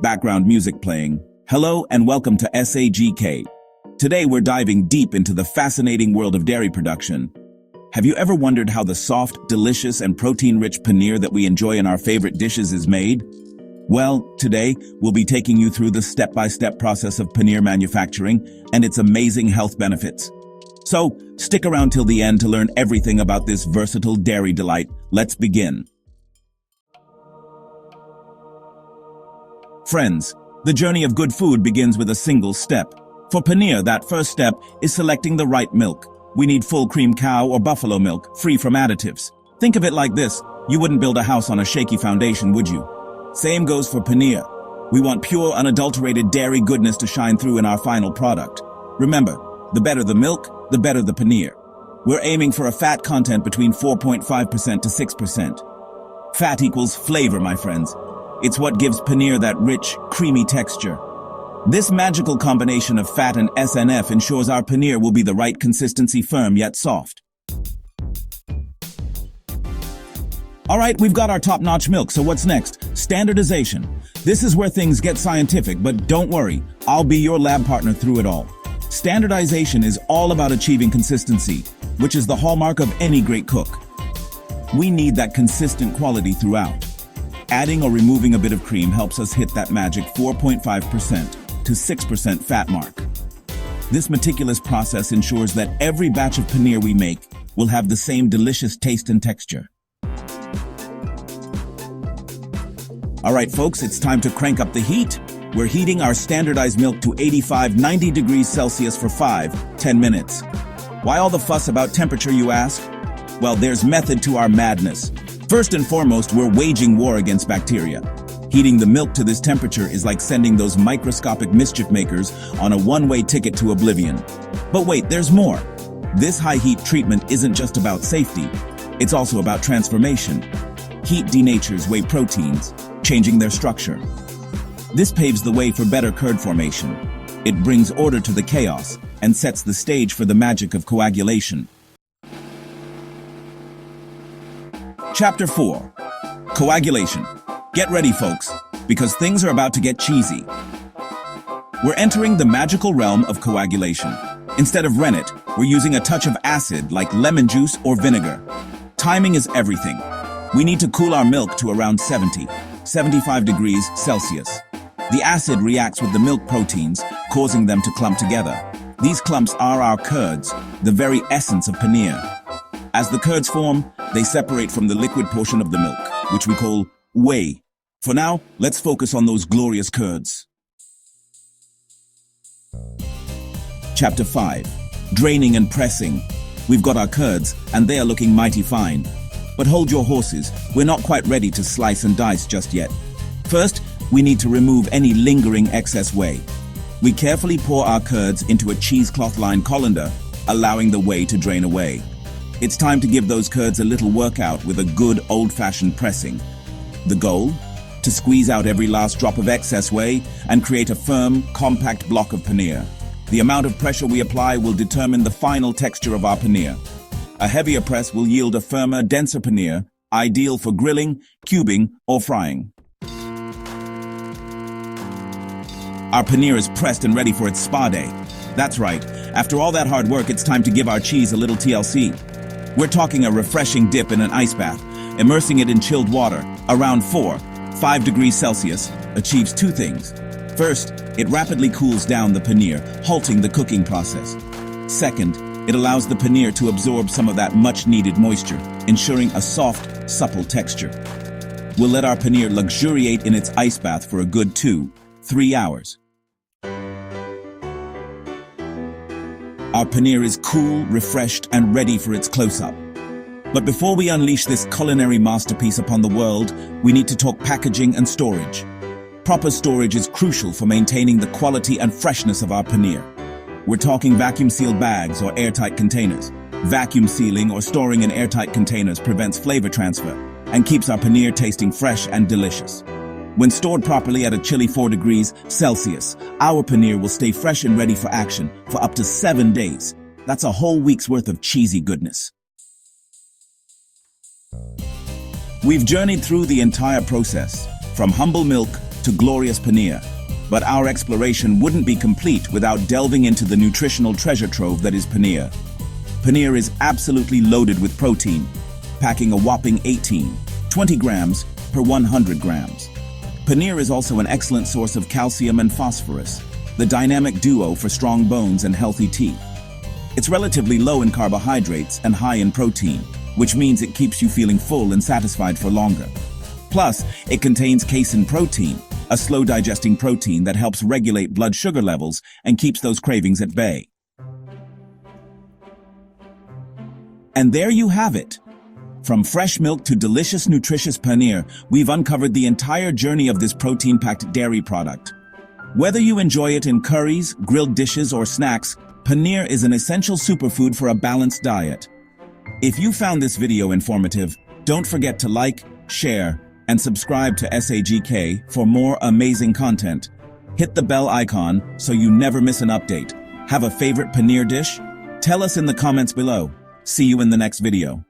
background music playing. Hello and welcome to SAGK. Today we're diving deep into the fascinating world of dairy production. Have you ever wondered how the soft, delicious, and protein-rich paneer that we enjoy in our favorite dishes is made? Well, today we'll be taking you through the step-by-step process of paneer manufacturing and its amazing health benefits. So, stick around till the end to learn everything about this versatile dairy delight. Let's begin. Friends, the journey of good food begins with a single step. For paneer, that first step is selecting the right milk. We need full cream cow or buffalo milk, free from additives. Think of it like this: you wouldn't build a house on a shaky foundation, would you? Same goes for paneer. We want pure, unadulterated dairy goodness to shine through in our final product. Remember, the better the milk, the better the paneer. We're aiming for a fat content between 4.5% to 6%. Fat equals flavor, my friends. It's what gives paneer that rich, creamy texture. This magical combination of fat and SNF ensures our paneer will be the right consistency, firm yet soft. Alright, we've got our top-notch milk, so what's next? Standardization. This is where things get scientific, but don't worry, I'll be your lab partner through it all. Standardization is all about achieving consistency, which is the hallmark of any great cook. We need that consistent quality throughout. Adding or removing a bit of cream helps us hit that magic 4.5% to 6% fat mark. This meticulous process ensures that every batch of paneer we make will have the same delicious taste and texture. All right, folks, it's time to crank up the heat. We're heating our standardized milk to 85-90 degrees Celsius for 5-10 minutes. Why all the fuss about temperature, you ask? Well, there's method to our madness. First and foremost, we're waging war against bacteria. Heating the milk to this temperature is like sending those microscopic mischief makers on a one-way ticket to oblivion. But wait, there's more. This high-heat treatment isn't just about safety. It's also about transformation. Heat denatures whey proteins, changing their structure. This paves the way for better curd formation. It brings order to the chaos and sets the stage for the magic of coagulation. Chapter 4. Coagulation. Get ready, folks, because things are about to get cheesy. We're entering the magical realm of coagulation. Instead of rennet, we're using a touch of acid like lemon juice or vinegar. Timing is everything. We need to cool our milk to around 75 degrees Celsius. The acid reacts with the milk proteins, causing them to clump together. These clumps are our curds, the very essence of paneer. As the curds form, they separate from the liquid portion of the milk, which we call whey. For now, let's focus on those glorious curds. Chapter 5. Draining and pressing. We've got our curds, and they are looking mighty fine. But hold your horses, we're not quite ready to slice and dice just yet. First, we need to remove any lingering excess whey. We carefully pour our curds into a cheesecloth-lined colander, allowing the whey to drain away. It's time to give those curds a little workout with a good old-fashioned pressing. The goal? To squeeze out every last drop of excess whey and create a firm, compact block of paneer. The amount of pressure we apply will determine the final texture of our paneer. A heavier press will yield a firmer, denser paneer, ideal for grilling, cubing, or frying. Our paneer is pressed and ready for its spa day. That's right, after all that hard work, it's time to give our cheese a little TLC. We're talking a refreshing dip in an ice bath. Immersing it in chilled water, around 4-5 degrees Celsius, achieves two things. First, it rapidly cools down the paneer, halting the cooking process. Second, it allows the paneer to absorb some of that much-needed moisture, ensuring a soft, supple texture. We'll let our paneer luxuriate in its ice bath for a good 2-3 hours. Our paneer is cool, refreshed, and ready for its close-up. But before we unleash this culinary masterpiece upon the world, we need to talk packaging and storage. Proper storage is crucial for maintaining the quality and freshness of our paneer. We're talking vacuum-sealed bags or airtight containers. Vacuum sealing or storing in airtight containers prevents flavor transfer and keeps our paneer tasting fresh and delicious. When stored properly at a chilly 4 degrees Celsius, our paneer will stay fresh and ready for action for up to 7 days. That's a whole week's worth of cheesy goodness. We've journeyed through the entire process, from humble milk to glorious paneer. But our exploration wouldn't be complete without delving into the nutritional treasure trove that is paneer. Paneer is absolutely loaded with protein, packing a whopping 20 grams per 100 grams. Paneer is also an excellent source of calcium and phosphorus, the dynamic duo for strong bones and healthy teeth. It's relatively low in carbohydrates and high in protein, which means it keeps you feeling full and satisfied for longer. Plus, it contains casein protein, a slow-digesting protein that helps regulate blood sugar levels and keeps those cravings at bay. And there you have it. From fresh milk to delicious, nutritious paneer, we've uncovered the entire journey of this protein-packed dairy product. Whether you enjoy it in curries, grilled dishes, or snacks, paneer is an essential superfood for a balanced diet. If you found this video informative, don't forget to like, share, and subscribe to SAGK for more amazing content. Hit the bell icon so you never miss an update. Have a favorite paneer dish? Tell us in the comments below. See you in the next video.